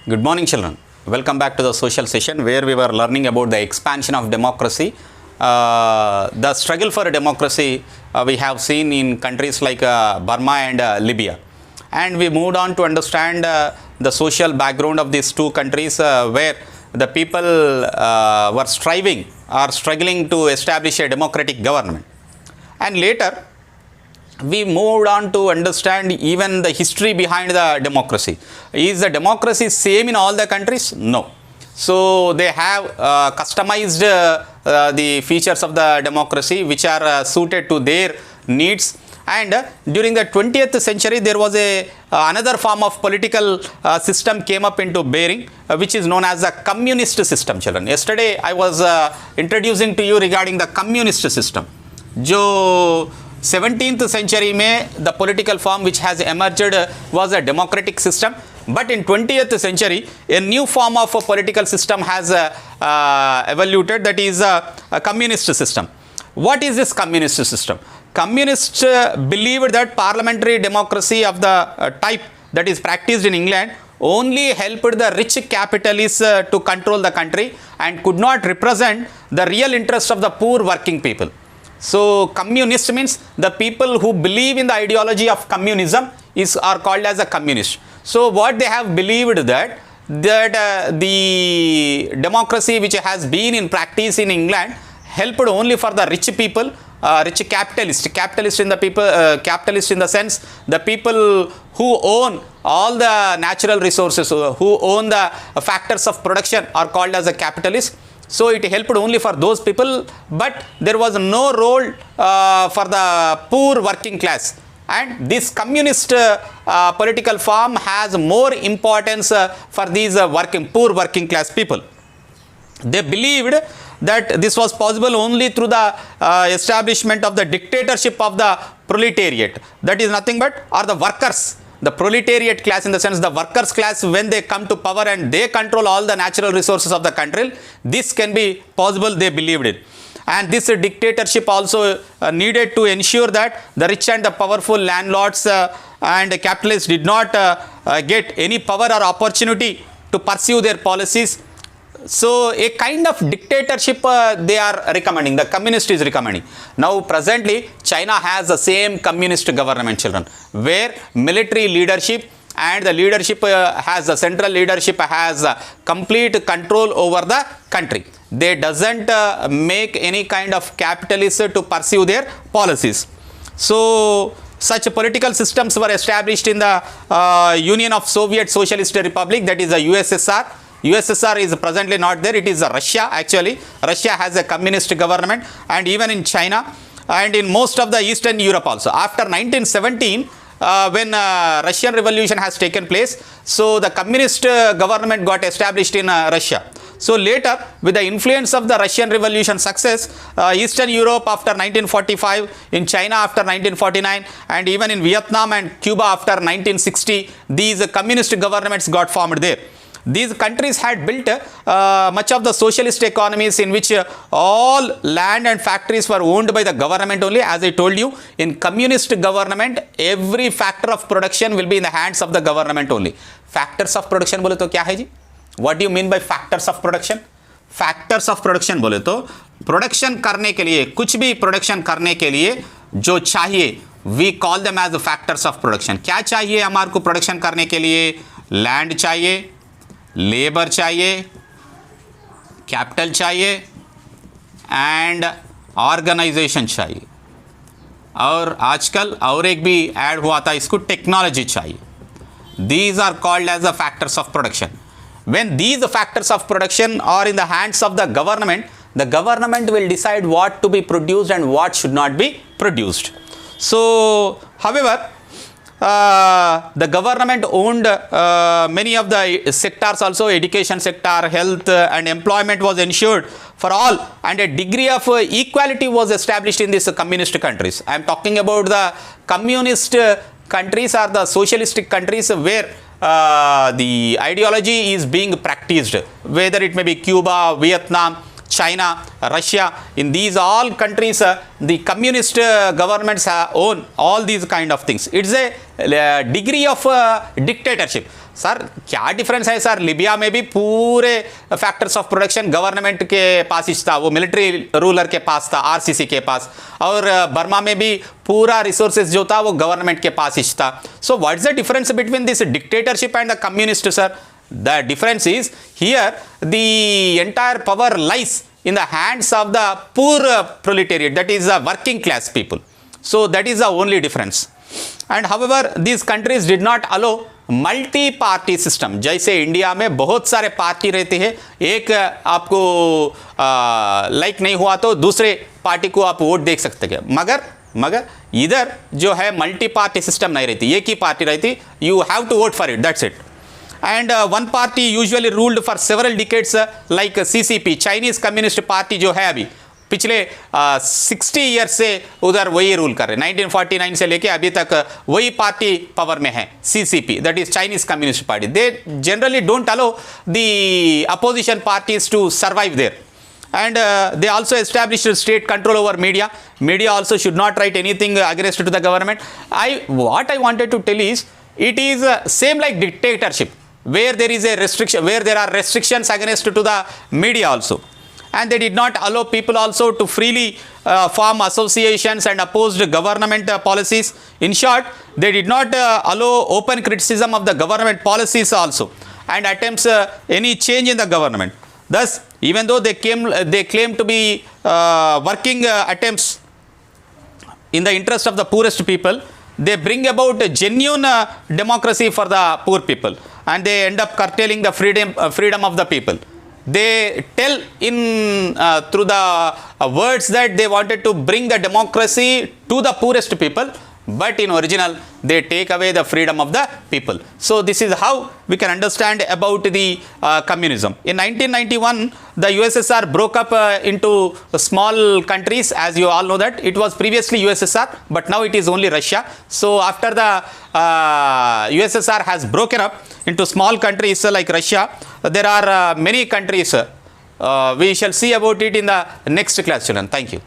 Good morning, children. Welcome back to the social session where we were learning about the expansion of democracy. The struggle for democracy we have seen in countries like Burma and Libya. And we moved on to understand the social background of these two countries where the people were striving or struggling to establish a democratic government. And later, we moved on to understand even the history behind the democracy. Is the democracy same in all the countries? No. So they have customized the features of the democracy which are suited to their needs. And during the 20th century, there was another form of political system came up into bearing, which is known as the communist system, children. Yesterday, I was introducing to you regarding the communist system. जो 17th century में the political form which has emerged was a democratic system, but in 20th century a new form of a political system has evoluted, that is a communist system. What is this communist system? Communists believed that parliamentary democracy of the type that is practiced in England only helped the rich capitalists to control the country and could not represent the real interest of the poor working people. So communist means the people who believe in the ideology of communism are called as a communist. So what they have believed that the democracy which has been in practice in England helped only for the rich people, rich capitalist in the people, capitalist in the sense the people who own all the natural resources, who own the factors of production are called as a capitalist. So it helped only for those people, but there was no role for the poor working class. And this communist political form has more importance for these poor working class people. They believed that this was possible only through the establishment of the dictatorship of the proletariat. That is nothing but are the workers. The proletariat class, in the sense the workers class, when they come to power and they control all the natural resources of the country, this can be possible, they believed it. And this dictatorship also needed to ensure that the rich and the powerful landlords and capitalists did not get any power or opportunity to pursue their policies. So a kind of dictatorship they are recommending, the communist is recommending. Now presently China has the same communist government, children, where military leadership and the leadership has the central leadership has complete control over the country. They doesn't make any kind of capitalists to pursue their policies. So such political systems were established in the Union of Soviet Socialist Republic, that is the USSR. USSR is presently not there, it is Russia actually. Russia has a communist government, and even in China and in most of the Eastern Europe also. After 1917, when Russian Revolution has taken place, so the communist government got established in Russia. So later, with the influence of the Russian Revolution success, Eastern Europe after 1945, in China after 1949, and even in Vietnam and Cuba after 1960, these communist governments got formed there. These countries had built much of the socialist economies in which all land and factories were owned by the government only. As I told you, in communist government, every factor of production will be in the hands of the government only. Factors of production बोले तो क्या है जी? What do you mean by factors of production? Factors of production बोले तो production करने के लिए, कुछ भी production करने के लिए जो चाहिए, we call them as the factors of production. क्या चाहिए हमारे को production करने के लिए? Land चाहिए, लेबर चाहिए, कैपिटल चाहिए एंड ऑर्गेनाइजेशन चाहिए, और आजकल और एक भी ऐड हुआ था, इसको टेक्नोलॉजी चाहिए. These are called as the factors of production. When these factors of production are in the hands of the government will decide what to be produced and what should not be produced. So however, the government owned many of the sectors also, education sector, health and employment was ensured for all, and a degree of equality was established in these communist countries. I am talking about the communist countries or the socialistic countries where the ideology is being practiced, whether it may be Cuba, Vietnam, China, Russia. In these all countries, the communist governments own all these kind of things. It's a degree of dictatorship. Sir क्या difference है sir, Libya में भी पूरे factors of production government के पास ही था, वो military ruler के पास था, आरसीसी के पास, और बर्मा में भी पूरा रिसोर्सेज जो था वो गवर्नमेंट के पास ही था. So what is the difference between this dictatorship and the communist sir? The difference is here the entire power lies in the hands of the poor proletariat, that is the working class people. So that is the only difference. And however these countries did not allow multi party system. जैसे India में बहुत सारे party रहते हैं, एक आपको like नहीं हुआ तो दूसरे पार्टी को आप वोट देख सकते हैं, मगर इधर जो है मल्टी पार्टी सिस्टम नहीं रहती, एक ही पार्टी रहती, you have to vote for it, that's it. And one party usually ruled for several decades, like CCP, Chinese Communist party जो है अभी पिछले 60 ईयर्स से उधर वही रूल कर रहे हैं. 1949 से लेके अभी तक वही पार्टी पावर में है, CCP, that is Chinese Communist Party. They generally don't allow the opposition parties to survive there. And they also established state control over media. Media also should not write anything against to the government. What I wanted to tell is, it is same like dictatorship, where there is a restriction, where there are restrictions against to the media also, and they did not allow people also to freely form associations and opposed government policies. In short, they did not allow open criticism of the government policies also, and attempts any change in the government. Thus, even though they claim to be working attempts in the interest of the poorest people, they bring about a genuine democracy for the poor people, and they end up curtailing the freedom of the people. They tell in through the words that they wanted to bring the democracy to the poorest people, but in original they take away the freedom of the people. So this is how we can understand about the communism. In 1991 the USSR broke up into small countries, as you all know that it was previously USSR, but now it is only Russia. So after the USSR has broken up into small countries like Russia, there are many countries. We shall see about it in the next class, children. Thank you.